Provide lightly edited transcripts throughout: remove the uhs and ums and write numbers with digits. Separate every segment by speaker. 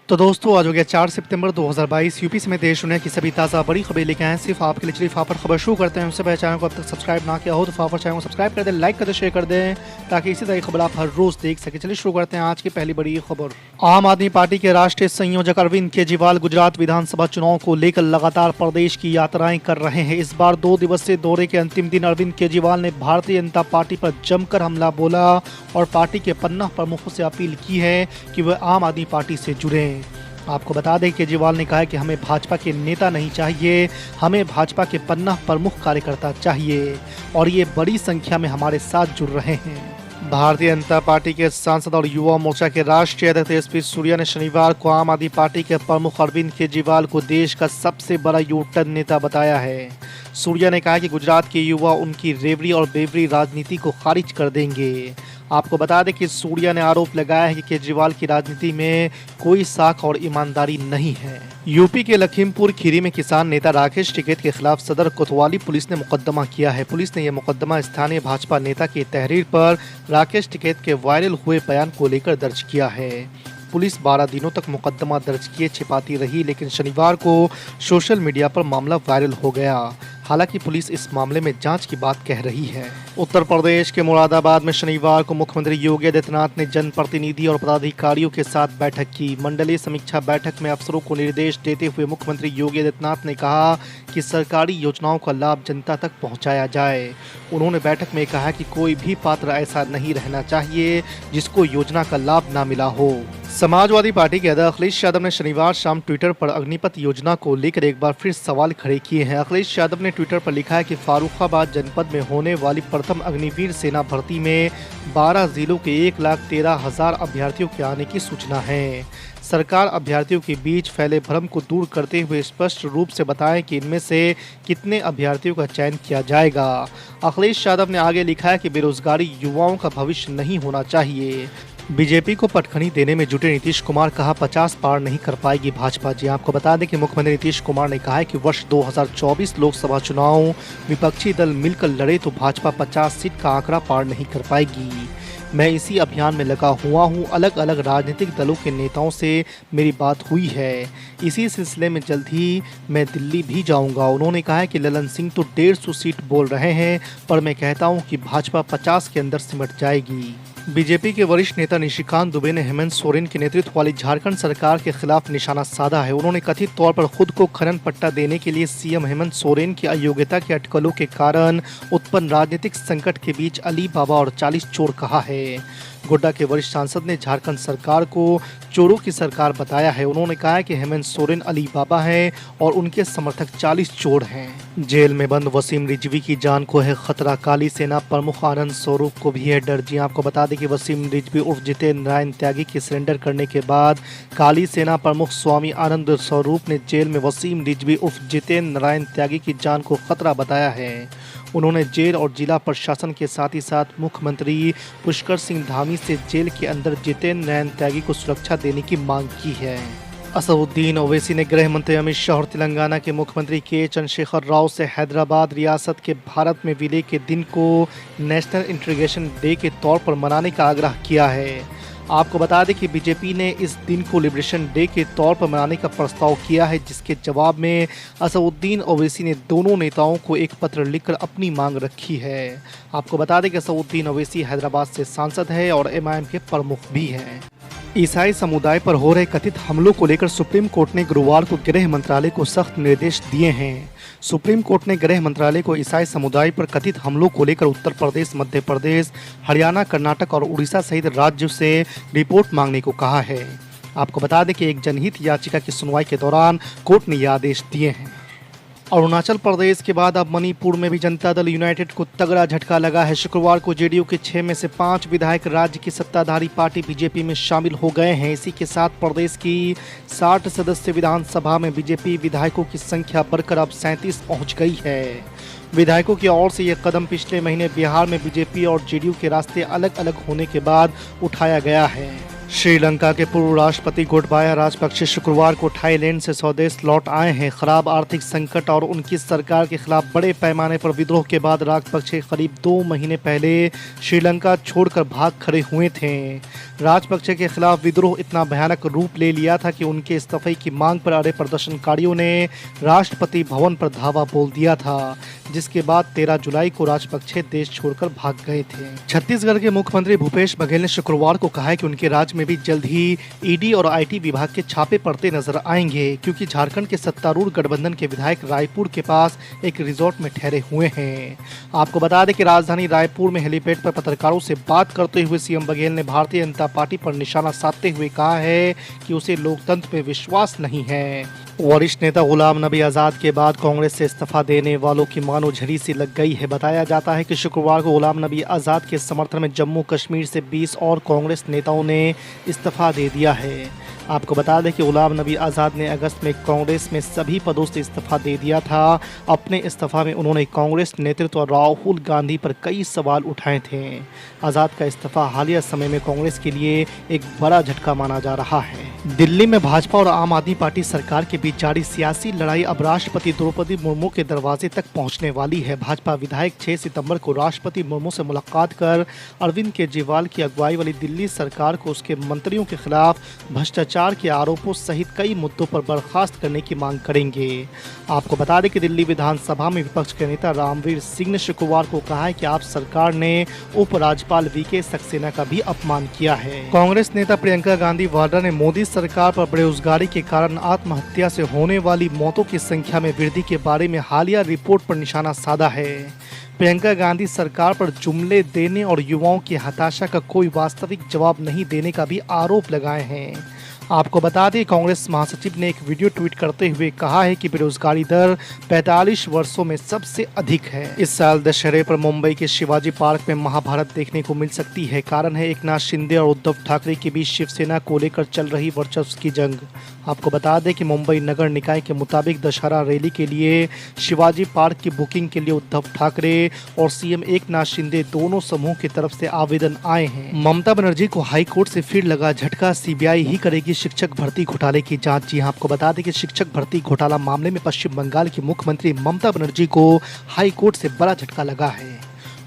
Speaker 1: तो दोस्तों आज हो गया 4 सितंबर 2022। यूपी समेत देश दुनिया की सभी ताज़ा बड़ी खबरें लेके आए हैं सिर्फ आपके लिए। चलिए फाफड़ खबर शुरू करते हैं। उससे पहले चैनल को अब तक सब्सक्राइब ना किया हो तो फाफड़ चैनल को सब्सक्राइब कर दें, लाइक कर दें, शेयर कर दें ताकि इसी तरह की खबर आप हर रोज देख सकें। चलिए शुरू करते हैं आज की पहली बड़ी खबर। आम आदमी पार्टी के राष्ट्रीय संयोजक अरविंद केजरीवाल गुजरात विधानसभा चुनाव को लेकर लगातार प्रदेश की यात्राएं कर रहे हैं। इस बार 2 दिवसीय दौरे के अंतिम दिन अरविंद केजरीवाल ने भारतीय जनता पार्टी पर जमकर हमला बोला और पार्टी के पन्ना प्रमुखों से अपील की है कि वे आम आदमी पार्टी से जुड़ें। आपको बता दें केजरीवाल ने कहा है कि हमें भाजपा के नेता नहीं चाहिए, हमें भाजपा के पन्ना प्रमुख कार्यकर्ता चाहिए और ये बड़ी संख्या में हमारे साथ जुड़ रहे हैं। भारतीय जनता पार्टी के सांसद और युवा मोर्चा के राष्ट्रीय अध्यक्ष तेजस्वी सूर्या ने शनिवार को आम आदमी पार्टी के प्रमुख अरविंद केजरीवाल को देश का सबसे बड़ा यूटर्न नेता बताया है। सूर्या ने कहा कि गुजरात के युवा उनकी रेवड़ी और बेवड़ी राजनीति को खारिज कर देंगे। आपको बता दें कि सूर्या ने आरोप लगाया है कि केजरीवाल की राजनीति में कोई साख और ईमानदारी नहीं है। यूपी के लखीमपुर खीरी में किसान नेता राकेश टिकैत के खिलाफ सदर कोतवाली पुलिस ने मुकदमा किया है। पुलिस ने यह मुकदमा स्थानीय भाजपा नेता की तहरीर पर राकेश टिकैत के वायरल हुए बयान को लेकर दर्ज किया है। पुलिस 12 दिनों तक मुकदमा दर्ज किए छिपाती रही, लेकिन शनिवार को सोशल मीडिया पर मामला वायरल हो गया। हालांकि पुलिस इस मामले में जांच की बात कह रही है। उत्तर प्रदेश के मुरादाबाद में शनिवार को मुख्यमंत्री योगी आदित्यनाथ ने जनप्रतिनिधि और पदाधिकारियों के साथ बैठक की। मंडलीय समीक्षा बैठक में अफसरों को निर्देश देते हुए मुख्यमंत्री योगी आदित्यनाथ ने कहा कि सरकारी योजनाओं का लाभ जनता तक पहुंचाया जाए। उन्होंने बैठक में कहा कि कोई भी पात्र ऐसा नहीं रहना चाहिए जिसको योजना का लाभ न मिला हो। समाजवादी पार्टी के अध्यक्ष अखिलेश यादव ने शनिवार शाम ट्विटर पर अग्निपथ योजना को लेकर एक बार फिर सवाल खड़े किए हैं। अखिलेश यादव ने ट्विटर पर लिखा है कि फारुखाबाद जनपद में होने वाली प्रथम अग्निवीर सेना भर्ती में 12 जिलों के 1,13,000 अभ्यर्थियों के आने की सूचना है। सरकार अभ्यर्थियों के बीच फैले भ्रम को दूर करते हुए स्पष्ट रूप से बताएं कि इनमें से कितने अभ्यर्थियों का चयन किया जाएगा। अखिलेश यादव ने आगे लिखा है कि बेरोजगारी युवाओं का भविष्य नहीं होना चाहिए। बीजेपी को पटखनी देने में जुटे नीतीश कुमार कहा 50 पार नहीं कर पाएगी भाजपा। जी आपको बता दें कि मुख्यमंत्री नीतीश कुमार ने कहा है कि वर्ष 2024 लोकसभा चुनाव विपक्षी दल मिलकर लड़े तो भाजपा 50 सीट का आंकड़ा पार नहीं कर पाएगी। मैं इसी अभियान में लगा हुआ हूं। अलग अलग राजनीतिक दलों के नेताओं से मेरी बात हुई है। इसी सिलसिले में जल्द ही मैं दिल्ली भी जाऊंगा। उन्होंने कहा है कि ललन सिंह तो 150 सीट बोल रहे हैं, पर मैं कहता हूं कि भाजपा 50 के अंदर सिमट जाएगी। बीजेपी के वरिष्ठ नेता निशिकांत दुबे ने हेमंत सोरेन के नेतृत्व वाली झारखंड सरकार के खिलाफ निशाना साधा है। उन्होंने कथित तौर पर खुद को खनन पट्टा देने के लिए सीएम हेमंत सोरेन की अयोग्यता के अटकलों के कारण उत्पन्न राजनीतिक संकट के बीच अली बाबा और 40 चोर कहा है। गोड्डा के वरिष्ठ सांसद ने झारखंड सरकार को चोरों की सरकार बताया है। उन्होंने कहा है कि हेमंत सोरेन अली बाबा हैं और उनके समर्थक 40 चोर हैं। जेल में बंद वसीम रिजवी की जान को है खतरा। काली सेना प्रमुख आनंद स्वरूप को भी है डर। जी आपको बता दें कि वसीम रिजवी उर्फ जितेंद्र नारायण त्यागी के सरेंडर करने के बाद काली सेना प्रमुख स्वामी आनंद स्वरूप ने जेल में वसीम रिजवी उर्फ जितेंद्र नारायण त्यागी की जान को खतरा बताया है। उन्होंने जेल और जिला प्रशासन के साथ ही साथ मुख्यमंत्री पुष्कर सिंह धामी से जेल के अंदर जितेंद्र नारायण त्यागी को सुरक्षा देने की मांग की है। असदुद्दीन ओवैसी ने गृह मंत्री अमित शाह और तेलंगाना के मुख्यमंत्री के चंद्रशेखर राव से हैदराबाद रियासत के भारत में विलय के दिन को नेशनल इंटीग्रेशन डे के तौर पर मनाने का आग्रह किया है। आपको बता दें कि बीजेपी ने इस दिन को लिबरेशन डे के तौर पर मनाने का प्रस्ताव किया है, जिसके जवाब में असदुद्दीन ओवैसी ने दोनों नेताओं को एक पत्र लिखकर अपनी मांग रखी है। आपको बता दें कि असदुद्दीन ओवैसी हैदराबाद से सांसद है और एमआईएम के प्रमुख भी हैं। ईसाई समुदाय पर हो रहे कथित हमलों को लेकर सुप्रीम कोर्ट ने गुरुवार को गृह मंत्रालय को सख्त निर्देश दिए हैं। सुप्रीम कोर्ट ने गृह मंत्रालय को ईसाई समुदाय पर कथित हमलों को लेकर उत्तर प्रदेश, मध्य प्रदेश, हरियाणा, कर्नाटक और उड़ीसा सहित राज्यों से रिपोर्ट मांगने को कहा है। आपको बता दें कि एक जनहित याचिका की सुनवाई के दौरान कोर्ट ने ये आदेश दिए हैं। अरुणाचल प्रदेश के बाद अब मणिपुर में भी जनता दल यूनाइटेड को तगड़ा झटका लगा है। शुक्रवार को जेडीयू के 6 में से 5 विधायक राज्य की सत्ताधारी पार्टी बीजेपी में शामिल हो गए हैं। इसी के साथ प्रदेश की 60 सदस्य विधानसभा में बीजेपी विधायकों की संख्या बढ़कर अब 37 पहुंच गई है। विधायकों की ओर से यह कदम पिछले महीने बिहार में बीजेपी और जेडीयू के रास्ते अलग अलग होने के बाद उठाया गया है। श्रीलंका के पूर्व राष्ट्रपति गोटबाया राजपक्षे शुक्रवार को थाईलैंड से स्वदेश लौट आए हैं। खराब आर्थिक संकट और उनकी सरकार के खिलाफ बड़े पैमाने पर विद्रोह के बाद राजपक्षे करीब 2 महीने पहले श्रीलंका छोड़कर भाग खड़े हुए थे। राजपक्षे के खिलाफ विद्रोह इतना भयानक रूप ले लिया था कि उनके इस्तीफे की मांग पर अड़े प्रदर्शनकारियों ने राष्ट्रपति भवन पर धावा बोल दिया था, जिसके बाद 13 जुलाई को राजपक्षे देश छोड़कर भाग गए थे। छत्तीसगढ़ के मुख्यमंत्री भूपेश बघेल ने शुक्रवार को कहा है कि उनके राज्य में भी जल्द ही ईडी और आईटी विभाग के छापे पड़ते नजर आएंगे, क्योंकि झारखंड के सत्तारूढ़ गठबंधन के विधायक रायपुर के पास एक रिजॉर्ट में ठहरे हुए हैं। आपको बता दें कि राजधानी रायपुर में हेलीपैड पर पत्रकारों से बात करते हुए सीएम बघेल ने भारतीय जनता पार्टी पर निशाना साधते हुए कहा है कि उसे लोकतंत्र में विश्वास नहीं है। वरिष्ठ नेता गुलाम नबी आज़ाद के बाद कांग्रेस से इस्तीफा देने वालों की मानो झड़ी सी लग गई है। बताया जाता है कि शुक्रवार को गुलाम नबी आज़ाद के समर्थन में जम्मू कश्मीर से 20 और कांग्रेस नेताओं ने इस्तीफा दे दिया है। आपको बता दें कि गुलाम नबी आज़ाद ने अगस्त में कांग्रेस में सभी पदों से इस्तीफा दे दिया था। अपने इस्तीफा में उन्होंने कांग्रेस नेतृत्व और राहुल गांधी पर कई सवाल उठाए थे। आज़ाद का इस्तीफा हालिया समय में कांग्रेस के लिए एक बड़ा झटका माना जा रहा है। दिल्ली में भाजपा और आम आदमी पार्टी सरकार के बीच जारी सियासी लड़ाई अब राष्ट्रपति द्रौपदी मुर्मू के दरवाजे तक पहुंचने वाली है। भाजपा विधायक 6 सितंबर को राष्ट्रपति मुर्मू से मुलाकात कर अरविंद केजरीवाल की अगुवाई वाली दिल्ली सरकार को उसके मंत्रियों के खिलाफ भ्रष्टाचार के आरोपों सहित कई मुद्दों पर बर्खास्त करने की मांग करेंगे। आपको बता दें कि दिल्ली विधानसभा में विपक्ष के नेता रामवीर सिंह ने शुक्रवार को कहा है कि आप सरकार ने उपराज्यपाल वीके सक्सेना का भी अपमान किया है। कांग्रेस नेता प्रियंका गांधी वाड्रा ने मोदी सरकार पर बेरोजगारी के कारण आत्महत्या से होने वाली मौतों की संख्या में वृद्धि के बारे में हालिया रिपोर्ट पर निशाना साधा है। प्रियंका गांधी सरकार पर जुमले देने और युवाओं की हताशा का कोई वास्तविक जवाब नहीं देने का भी आरोप लगाए हैं। आपको बता दें, कांग्रेस महासचिव ने एक वीडियो ट्वीट करते हुए कहा है कि बेरोजगारी दर 45 वर्षों में सबसे अधिक है। इस साल दशहरे पर मुंबई के शिवाजी पार्क में महाभारत देखने को मिल सकती है। कारण है एकनाथ शिंदे और उद्धव ठाकरे के बीच शिवसेना को लेकर चल रही वर्चस्व की जंग। आपको बता दें कि मुंबई नगर निकाय के मुताबिक दशहरा रैली के लिए शिवाजी पार्क की बुकिंग के लिए उद्धव ठाकरे और सीएम एकनाथ शिंदे दोनों समूह की तरफ से आवेदन आए हैं। ममता बनर्जी को हाई कोर्ट से फिर लगा झटका, सीबीआई ही करेगी शिक्षक भर्ती घोटाले की जांच। जी हां, आपको बता दें कि शिक्षक भर्ती घोटाला मामले में पश्चिम बंगाल की मुख्यमंत्री ममता बनर्जी को हाई कोर्ट से बड़ा झटका लगा है।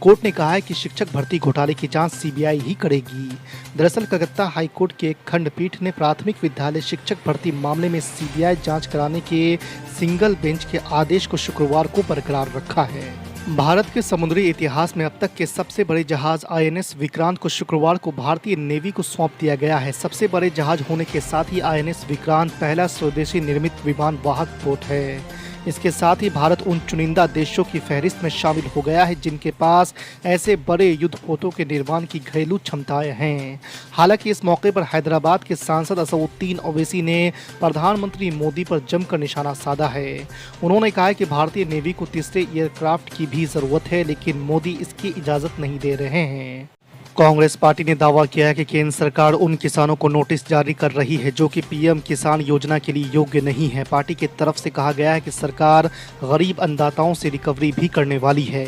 Speaker 1: कोर्ट ने कहा है कि शिक्षक भर्ती घोटाले की जांच सीबीआई ही करेगी। दरअसल कलकत्ता हाई कोर्ट की एक खंडपीठ ने प्राथमिक विद्यालय शिक्षक भर्ती मामले में सीबीआई जांच कराने के सिंगल बेंच के आदेश को शुक्रवार को बरकरार रखा है। भारत के समुद्री इतिहास में अब तक के सबसे बड़े जहाज आईएनएस विक्रांत को शुक्रवार को भारतीय नेवी को सौंप दिया गया है। सबसे बड़े जहाज होने के साथ ही आईएनएस विक्रांत पहला स्वदेशी निर्मित विमान वाहक पोत है। इसके साथ ही भारत उन चुनिंदा देशों की फहरिस्त में शामिल हो गया है जिनके पास ऐसे बड़े युद्धपोतों के निर्माण की घरेलू क्षमताएं हैं। हालांकि इस मौके पर हैदराबाद के सांसद असदुद्दीन ओवैसी ने प्रधानमंत्री मोदी पर जमकर निशाना साधा है। उन्होंने कहा है कि भारतीय नेवी को तीसरे एयरक्राफ्ट की भी जरूरत है, लेकिन मोदी इसकी इजाजत नहीं दे रहे हैं। कांग्रेस पार्टी ने दावा किया है कि केंद्र सरकार उन किसानों को नोटिस जारी कर रही है जो कि पीएम किसान योजना के लिए योग्य नहीं है। पार्टी की तरफ से कहा गया है कि सरकार गरीब अन्नदाताओं से रिकवरी भी करने वाली है।